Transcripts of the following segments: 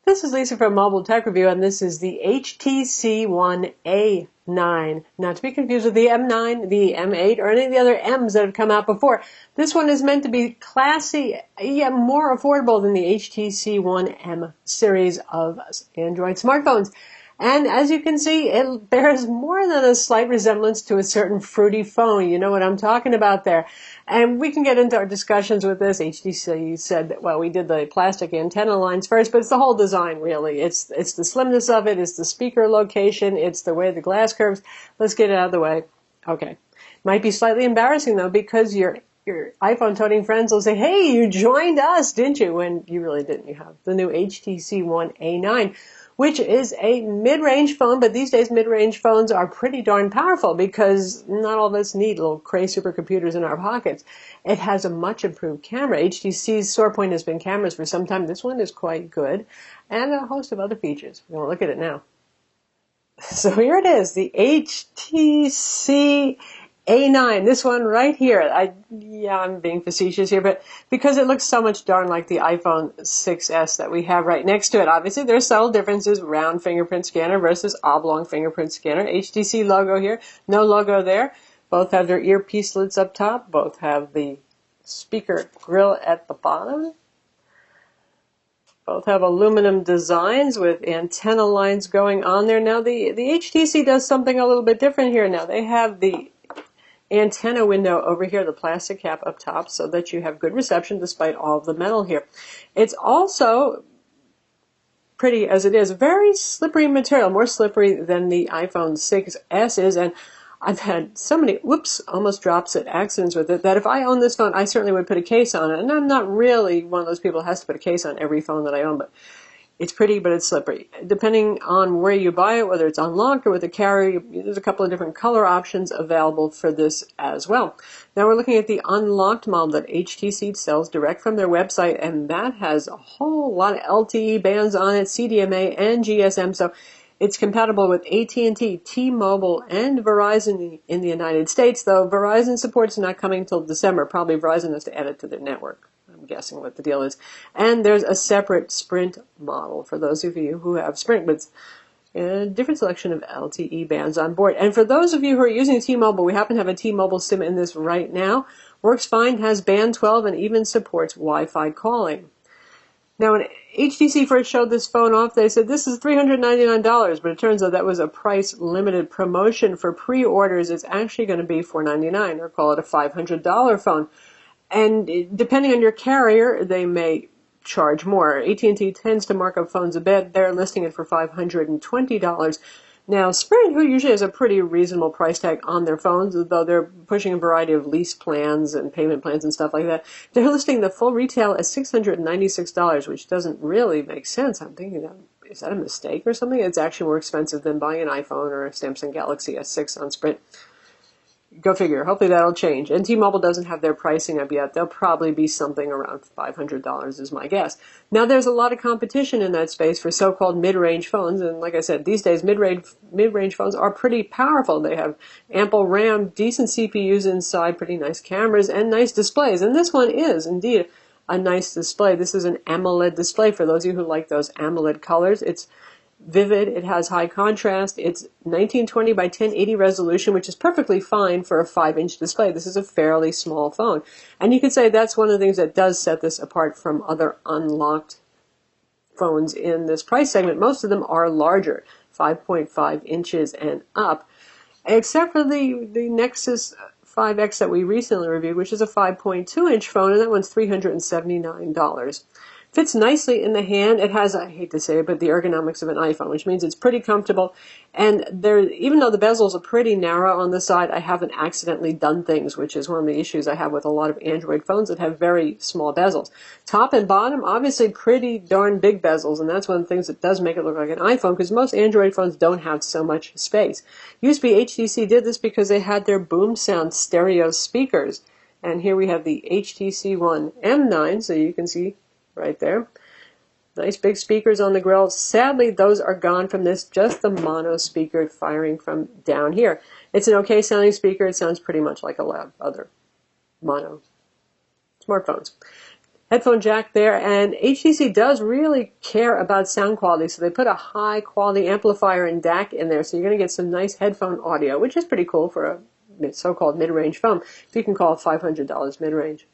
This is Lisa from Mobile Tech Review, and this is the HTC One A9. Not to be confused with the M9, the M8, or any of the other M's that have come out before. This one is meant to be classy, yet more affordable than the HTC One M series of Android smartphones. And as you can see, it bears more than a slight resemblance to a certain fruity phone. You know what I'm talking about there. And we can get into our discussions with this. HTC said that, well, we did the plastic antenna lines first, but it's the whole design, really. It's the slimness of it, it's the speaker location, it's the way the glass curves. Let's get it out of the way. Okay. Might be slightly embarrassing, though, because your iPhone-toting friends will say, hey, you joined us, didn't you? When you really didn't. You have the new HTC One A9, which is a mid-range phone, but these days mid-range phones are pretty darn powerful because not all of us need little crazy supercomputers in our pockets. It has a much improved camera. HTC's sore point has been cameras for some time. This one is quite good, and a host of other features. We're going to look at it now. So here it is, the HTC A9, this one right here. I'm being facetious here, but because it looks so much darn like the iPhone 6S that we have right next to it. Obviously, there are subtle differences, round fingerprint scanner versus oblong fingerprint scanner. HTC logo here, no logo there. Both have their earpiece lids up top. Both have the speaker grill at the bottom. Both have aluminum designs with antenna lines going on there. Now, the HTC does something a little bit different here. Now, they have the antenna window over here, the plastic cap up top, so that you have good reception despite all of the metal here. It's also, pretty as it is, very slippery material, more slippery than the iPhone 6S is, and I've had so many, almost drops at accidents with it, that if I owned this phone, I certainly would put a case on it. And I'm not really one of those people who has to put a case on every phone that I own, but it's pretty, but it's slippery. Depending on where you buy it, whether it's unlocked or with a carrier, there's a couple of different color options available for this as well. Now we're looking at the unlocked model that HTC sells direct from their website, and that has a whole lot of LTE bands on it, CDMA and GSM, so it's compatible with AT&T, T-Mobile, and Verizon in the United States, though Verizon support's not coming until December. Probably Verizon has to add it to their network. I'm guessing what the deal is. And there's a separate Sprint model for those of you who have Sprint with a different selection of LTE bands on board. And for those of you who are using T-Mobile, we happen to have a T-Mobile SIM in this right now. Works fine, has band 12, and even supports Wi-Fi calling. Now, when HTC first showed this phone off, they said this is $399, but it turns out that was a price-limited promotion. For pre-orders, it's actually going to be $499, or call it a $500 phone. And depending on your carrier, they may charge more. AT&T tends to mark up phones a bit. They're listing it for $520. Now, Sprint, who usually has a pretty reasonable price tag on their phones, though they're pushing a variety of lease plans and payment plans and stuff like that, they're listing the full retail at $696, which doesn't really make sense. I'm thinking, is that a mistake or something? It's actually more expensive than buying an iPhone or a Samsung Galaxy S6 on Sprint. Go figure. Hopefully that'll change. And T-Mobile doesn't have their pricing up yet. They'll probably be something around $500 is my guess. Now there's a lot of competition in that space for so-called mid-range phones. And like I said, these days mid-range phones are pretty powerful. They have ample RAM, decent CPUs inside, pretty nice cameras, and nice displays. And this one is indeed a nice display. This is an AMOLED display for those of you who like those AMOLED colors. It's vivid, it has high contrast, it's 1920 by 1080 resolution, which is perfectly fine for a 5-inch display. This is a fairly small phone. And you could say that's one of the things that does set this apart from other unlocked phones in this price segment. Most of them are larger, 5.5 inches and up, except for the Nexus 5X that we recently reviewed, which is a 5.2-inch phone, and that one's $379. Fits nicely in the hand. It has, I hate to say it, but the ergonomics of an iPhone, which means it's pretty comfortable. And even though the bezels are pretty narrow on the side, I haven't accidentally done things, which is one of the issues I have with a lot of Android phones that have very small bezels. Top and bottom, obviously pretty darn big bezels, and that's one of the things that does make it look like an iPhone, because most Android phones don't have so much space. Used to be HTC did this because they had their boom sound stereo speakers. And here we have the HTC One M9, so you can see right there. Nice big speakers on the grill. Sadly, those are gone from this, just the mono speaker firing from down here. It's an okay sounding speaker. It sounds pretty much like a lot of other mono smartphones. headphone jack there, and HTC does really care about sound quality, so they put a high quality amplifier and DAC in there, so you're going to get some nice headphone audio, which is pretty cool for a so-called mid-range phone, if you can call it $500 mid-range.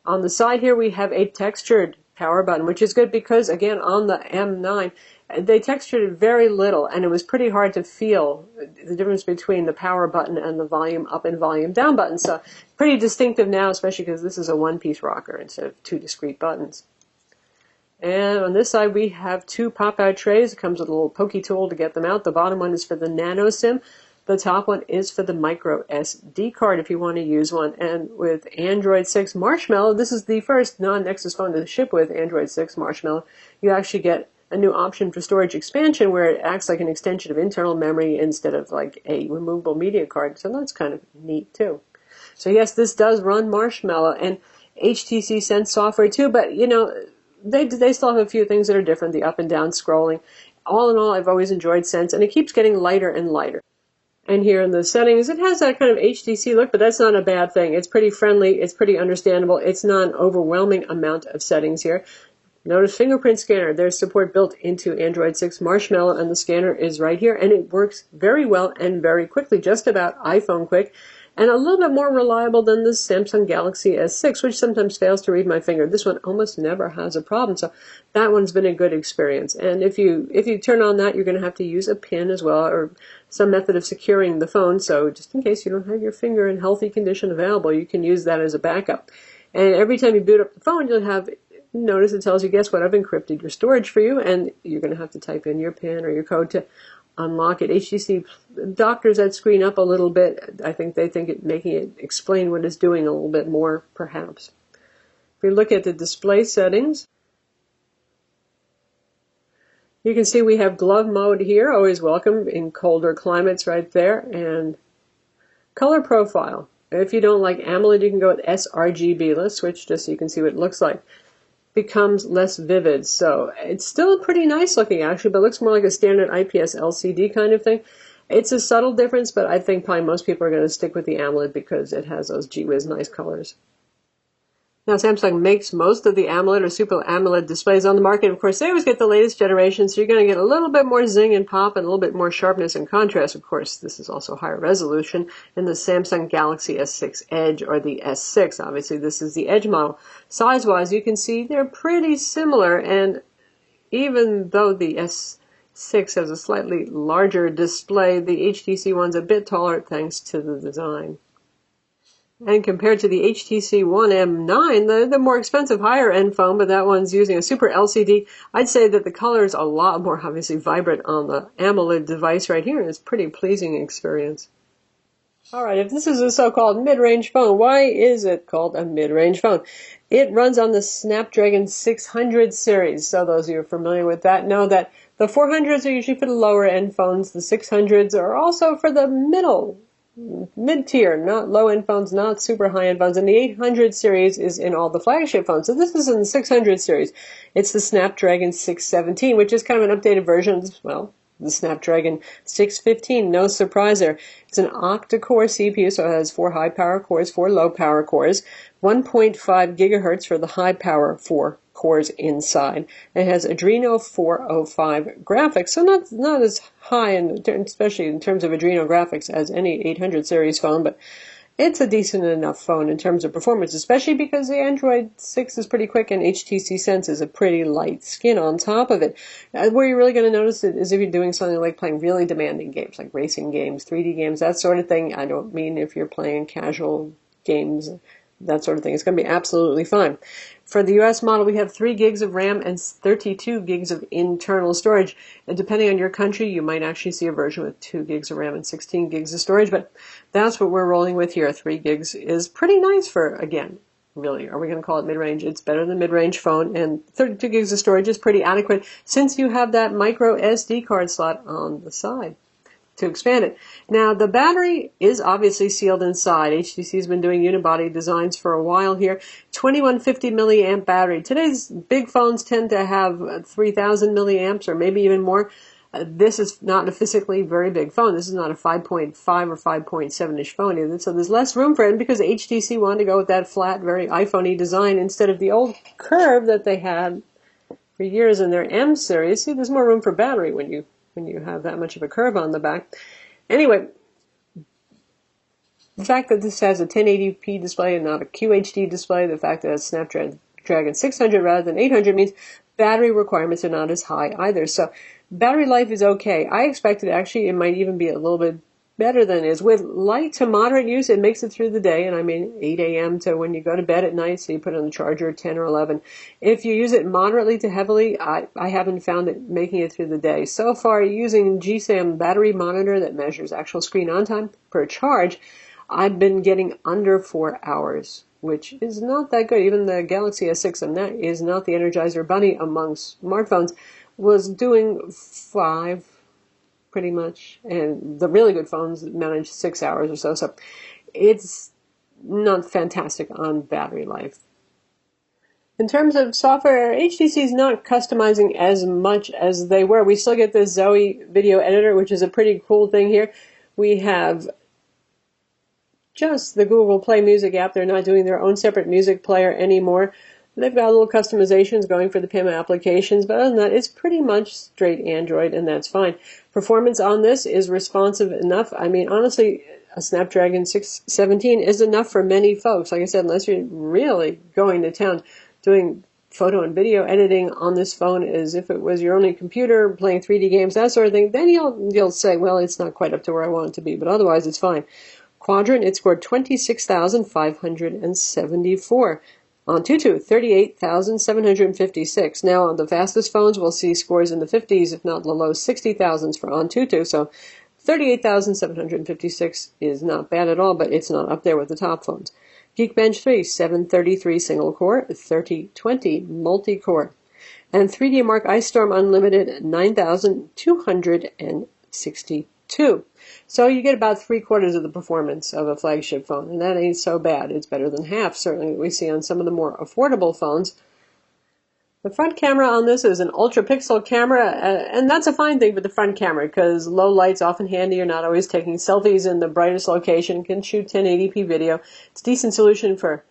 On the side here we have a textured power button, which is good because, again, on the M9, they textured it very little, and it was pretty hard to feel the difference between the power button and the volume up and volume down button. So pretty distinctive now, especially because this is a one-piece rocker instead of two discrete buttons. And on this side, we have two pop-out trays. It comes with a little pokey tool to get them out. The bottom one is for the nano SIM. The top one is for the micro SD card if you want to use one. And with Android 6 Marshmallow, this is the first non-Nexus phone to ship with Android 6 Marshmallow. You actually get a new option for storage expansion where it acts like an extension of internal memory instead of like a removable media card. So that's kind of neat too. So yes, this does run Marshmallow and HTC Sense software too, but you know, they still have a few things that are different, the up and down scrolling. All in all, I've always enjoyed Sense, and it keeps getting lighter and lighter. And here in the settings, it has that kind of HTC look, but that's not a bad thing. It's pretty friendly, it's pretty understandable. It's not an overwhelming amount of settings here. Notice fingerprint scanner. There's support built into Android 6 Marshmallow, and the scanner is right here, and it works very well and very quickly, just about iPhone quick, and a little bit more reliable than the Samsung Galaxy S6, which sometimes fails to read my finger. This one almost never has a problem, so that one's been a good experience. And if you turn on that, you're going to have to use a pin as well, or some method of securing the phone, so just in case you don't have your finger in healthy condition available, you can use that as a backup. And every time you boot up the phone, you'll have notice it tells you, guess what, I've encrypted your storage for you, and you're going to have to type in your PIN or your code to unlock it. HTC doctors that screen up a little bit. I think they think making it explain what it's doing a little bit more, perhaps. If we look at the display settings, you can see we have glove mode here, always welcome in colder climates right there, and color profile. If you don't like AMOLED, you can go with sRGB. Let's switch just so you can see what it looks like. Becomes less vivid, so it's still pretty nice looking actually, but it looks more like a standard IPS LCD kind of thing. It's a subtle difference, but I think probably most people are going to stick with the AMOLED because it has those gee-whiz nice colors. Now, Samsung makes most of the AMOLED or Super AMOLED displays on the market. Of course, they always get the latest generation, so you're going to get a little bit more zing and pop and a little bit more sharpness and contrast. Of course, this is also higher resolution in the Samsung Galaxy S6 Edge or the S6. Obviously, this is the Edge model. Size-wise, you can see they're pretty similar, and even though the S6 has a slightly larger display, the HTC one's a bit taller thanks to the design. And compared to the HTC One A9, the more expensive higher-end phone, but that one's using a Super LCD, I'd say that the color is a lot more obviously vibrant on the AMOLED device right here, and it's a pretty pleasing experience. Alright, if this is a so-called mid-range phone, why is it called a mid-range phone? It runs on the Snapdragon 600 series, so those of you who are familiar with that know that the 400s are usually for the lower-end phones, the 600s are also for the mid-tier, not low-end phones, not super high-end phones, and the 800 series is in all the flagship phones. So this is in the 600 series. It's the Snapdragon 617, which is kind of an updated version of, well, the Snapdragon 615, no surprise there. It's an octa-core CPU, so it has 4 high-power cores, 4 low-power cores, 1.5 gigahertz for the high-power 4 cores inside. It has Adreno 405 graphics, so not as high, especially in terms of Adreno graphics, as any 800 series phone, but it's a decent enough phone in terms of performance, especially because the Android 6 is pretty quick and HTC Sense is a pretty light skin on top of it. Where you're really going to notice it is if you're doing something like playing really demanding games, like racing games, 3D games, that sort of thing. I don't mean if you're playing casual games, that sort of thing. It's going to be absolutely fine. For the US model, we have 3 gigs of RAM and 32 gigs of internal storage. And depending on your country, you might actually see a version with 2 gigs of RAM and 16 gigs of storage, but that's what we're rolling with here. 3 gigs is pretty nice for, again, really, are we going to call it mid-range? It's better than mid-range phone, and 32 gigs of storage is pretty adequate since you have that micro SD card slot on the side to expand it. Now, the battery is obviously sealed inside. HTC's been doing unibody designs for a while here. 2150 milliamp battery. Today's big phones tend to have 3000 milliamps or maybe even more. This is not a physically very big phone. This is not a 5.5 or 5.7-inch phone either. So there's less room for it because HTC wanted to go with that flat, very iPhone-y design instead of the old curve that they had for years in their M series. See, there's more room for battery when you have that much of a curve on the back. Anyway, the fact that this has a 1080p display and not a QHD display, the fact that it's Snapdragon 600 rather than 800 means battery requirements are not as high either. So battery life is okay. I expected actually it might even be a little bit better than it is. With light to moderate use, it makes it through the day, and I mean 8 a.m. to when you go to bed at night, so you put it on the charger at 10 or 11. If you use it moderately to heavily, I haven't found it making it through the day. So far, using GSAM battery monitor that measures actual screen on time per charge, I've been getting under 4 hours, which is not that good. Even the Galaxy S6, and that is not the Energizer Bunny among smartphones, was doing 5 pretty much. And the really good phones manage 6 hours or so. So it's not fantastic on battery life. In terms of software, HTC is not customizing as much as they were. We still get the Zoe video editor, which is a pretty cool thing here. We have just the Google Play Music app. They're not doing their own separate music player anymore. They've got little customizations going for the PIM applications, but other than that, it's pretty much straight Android, and that's fine. Performance on this is responsive enough. I mean, honestly, a Snapdragon 617 is enough for many folks. Like I said, unless you're really going to town doing photo and video editing on this phone as if it was your only computer, playing 3D games, that sort of thing, then you'll say, well, it's not quite up to where I want it to be, but otherwise it's fine. Quadrant, it scored 26,574. On Antutu, 38,756. Now, on the fastest phones, we'll see scores in the 50s, if not the low 60,000s for Antutu. So 38,756 is not bad at all, but it's not up there with the top phones. Geekbench 3, 733 single-core, 3020 multi-core. And 3D Mark Ice Storm Unlimited, 9,262. So you get about 3/4 of the performance of a flagship phone, and that ain't so bad. It's better than half, certainly, that we see on some of the more affordable phones. The front camera on this is an ultra-pixel camera, and that's a fine thing for the front camera, because low light's often handy. You're not always taking selfies in the brightest location. Can shoot 1080p video. It's a decent solution for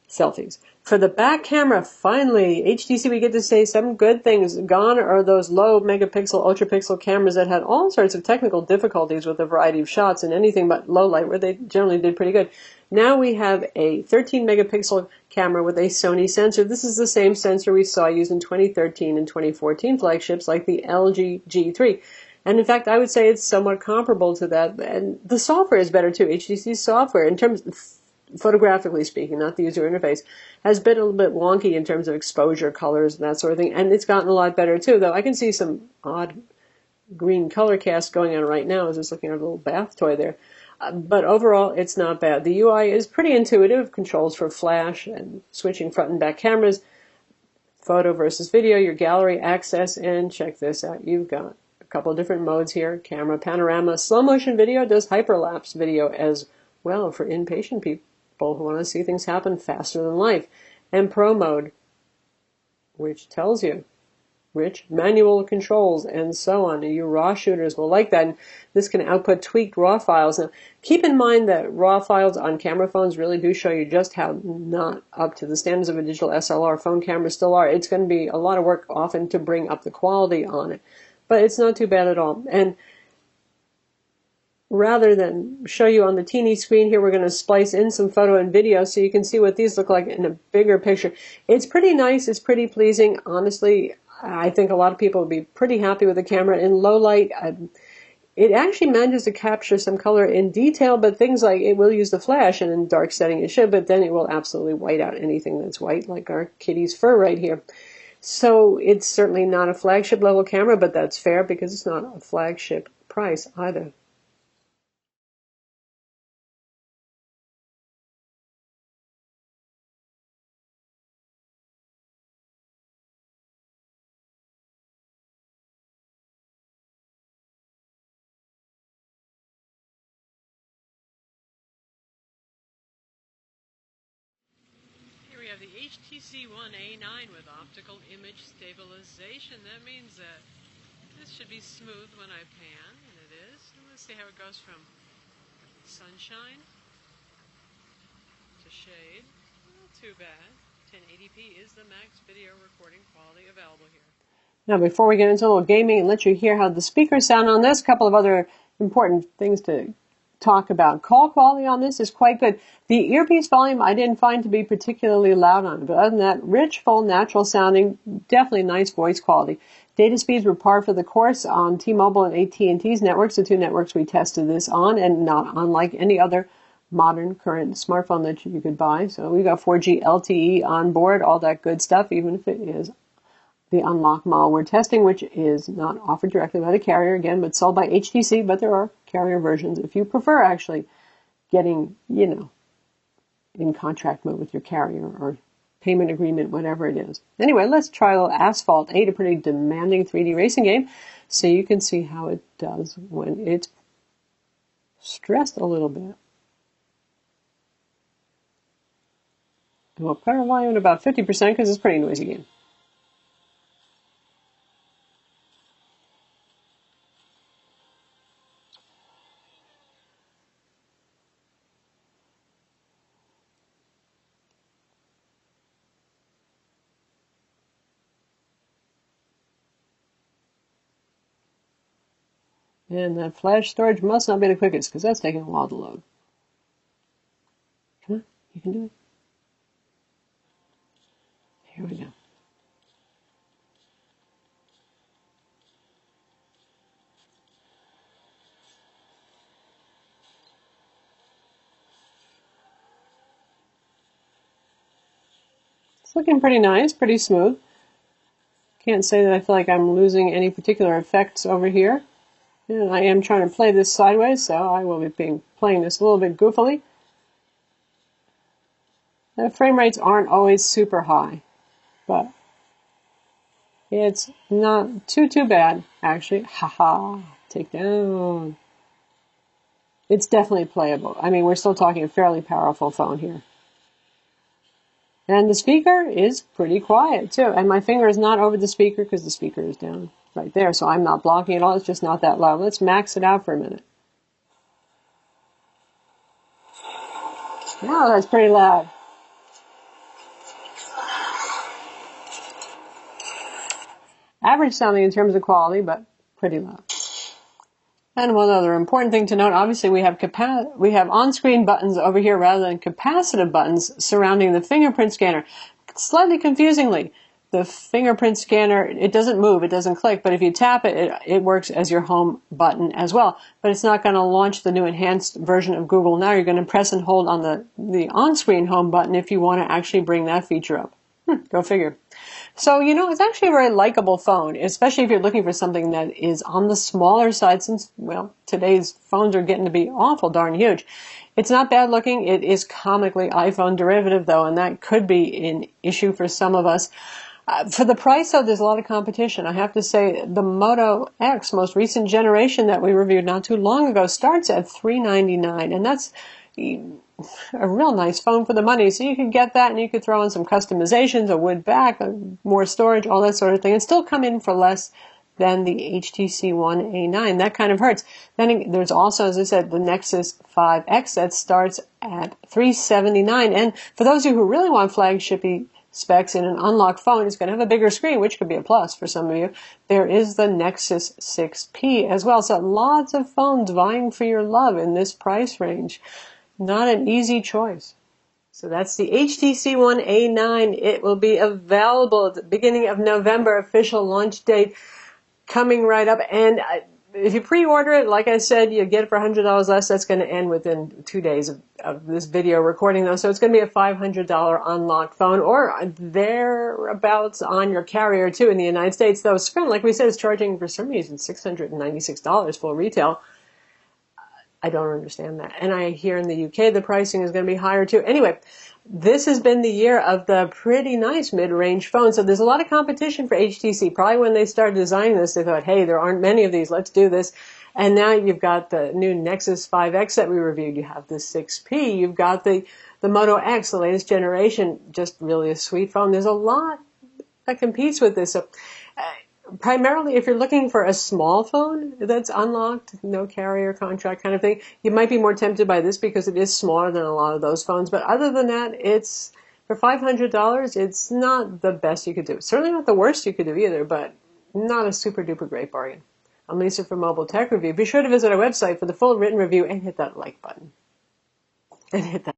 selfies. For the back camera, finally, HTC, we get to say some good things. Gone are those low megapixel, ultra pixel cameras that had all sorts of technical difficulties with a variety of shots and anything but low light, where they generally did pretty good. Now we have a 13 megapixel camera with a Sony sensor. This is the same sensor we saw used in 2013 and 2014 flagships like the LG G3. And in fact, I would say it's somewhat comparable to that. And the software is better too. HTC's software, in terms of photographically speaking, not the user interface, has been a little bit wonky in terms of exposure, colors, and that sort of thing. And it's gotten a lot better too, though I can see some odd green color cast going on right now. I was just looking at a little bath toy there. But overall, it's not bad. The UI is pretty intuitive. Controls for flash and switching front and back cameras, photo versus video, your gallery access, and check this out. You've got a couple of different modes here. Camera, panorama, slow motion video, does hyperlapse video as well for impatient people who want to see things happen faster than life. And Pro mode, which tells you rich manual controls and so on. You RAW shooters will like that. And this can output tweaked RAW files. Now, keep in mind that RAW files on camera phones really do show you just how not up to the standards of a digital SLR phone cameras still are. It's going to be a lot of work often to bring up the quality on it. But it's not too bad at all. And rather than show you on the teeny screen here, we're going to splice in some photo and video so you can see what these look like in a bigger picture. It's pretty nice. It's pretty pleasing. Honestly, I think a lot of people would be pretty happy with the camera. In low light, it actually manages to capture some color in detail, but things like it will use the flash, and in dark setting it should, but then it will absolutely white out anything that's white, like our kitty's fur right here. So it's certainly not a flagship level camera, but that's fair because it's not a flagship price either. Here we have the HTC One A9 with optical image stabilization. That means that This should be smooth when I pan, and it is. Let's see how it goes from sunshine to shade. Not too bad. 1080p is the max video recording quality available here. Now, before we get into a little gaming and let you hear how the speakers sound on this, a couple of other important things to talk about. Call quality on this is quite good. The earpiece volume I didn't find to be particularly loud on it, but other than that, rich, full, natural sounding, definitely nice voice quality. Data speeds were par for the course on T-Mobile and AT&T's networks, the two networks we tested this on, and not unlike any other modern current smartphone that you could buy. So we got 4G LTE on board, all that good stuff, even if it is the unlock model we're testing, which is not offered directly by the carrier again, but sold by HTC, but there are carrier versions if you prefer actually getting, in contract mode with your carrier or payment agreement, whatever it is. Anyway, let's try a little Asphalt 8, a pretty demanding 3D racing game, so you can see how it does when it's stressed a little bit. We'll put our volume at about 50% because it's a pretty noisy game. And that flash storage must not be the quickest because that's taking a while to load. Come on, you can do it. Here we go. It's looking pretty nice, pretty smooth. Can't say that I feel like I'm losing any particular effects over here. And I am trying to play this sideways, so I will be playing this a little bit goofily. The frame rates aren't always super high, but it's not too bad, actually. Haha, take down. It's definitely playable. I mean, we're still talking a fairly powerful phone here. And the speaker is pretty quiet, too. And my finger is not over the speaker because the speaker is down right there, so I'm not blocking it all. It's just not that loud. Let's max it out for a minute. Wow, that's pretty loud. Average sounding in terms of quality, but pretty loud. And one other important thing to note, obviously we have on-screen buttons over here rather than capacitive buttons surrounding the fingerprint scanner. Slightly confusingly, the fingerprint scanner, it doesn't move, it doesn't click, but if you tap it, it works as your home button as well. But it's not going to launch the new enhanced version of Google Now. You're going to press and hold on the on-screen home button if you want to actually bring that feature up. Go figure. So, it's actually a very likable phone, especially if you're looking for something that is on the smaller side since, well, today's phones are getting to be awful darn huge. It's not bad looking. It is comically iPhone derivative, though, and that could be an issue for some of us. For the price, though, there's a lot of competition. I have to say the Moto X, most recent generation that we reviewed not too long ago, starts at $399, and that's a real nice phone for the money. So you could get that and you could throw in some customizations, a wood back, more storage, all that sort of thing, and still come in for less than the HTC One A9. That kind of hurts. Then there's also, as I said, the Nexus 5X that starts at $379. And for those of you who really want flagship-y specs in an unlocked phone, it's going to have a bigger screen, which could be a plus for some of you. There is the Nexus 6P as well. So lots of phones vying for your love in this price range. Not an easy choice. So that's the HTC One A9. It will be available at the beginning of November, official launch date coming right up. And if you pre-order it, like I said, you get it for $100 less. That's going to end within 2 days of this video recording, though. So it's going to be a $500 unlocked phone or thereabouts on your carrier, too, in the United States. Though Sprint, like we said, is charging, for some reason, $696 full retail. I don't understand that. And I hear in the UK the pricing is going to be higher too. Anyway, this has been the year of the pretty nice mid-range phone. So there's a lot of competition for HTC. Probably when they started designing this, they thought, hey, there aren't many of these. Let's do this. And now you've got the new Nexus 5X that we reviewed. You have the 6P. You've got the Moto X, the latest generation. Just really a sweet phone. There's a lot that competes with this. So, Primarily, if you're looking for a small phone that's unlocked, no carrier contract kind of thing, you might be more tempted by this because it is smaller than a lot of those phones. But other than that, it's for $500, it's not the best you could do. Certainly not the worst you could do either, but not a super duper great bargain. I'm Lisa from Mobile Tech Review. Be sure to visit our website for the full written review and hit that like button. And hit that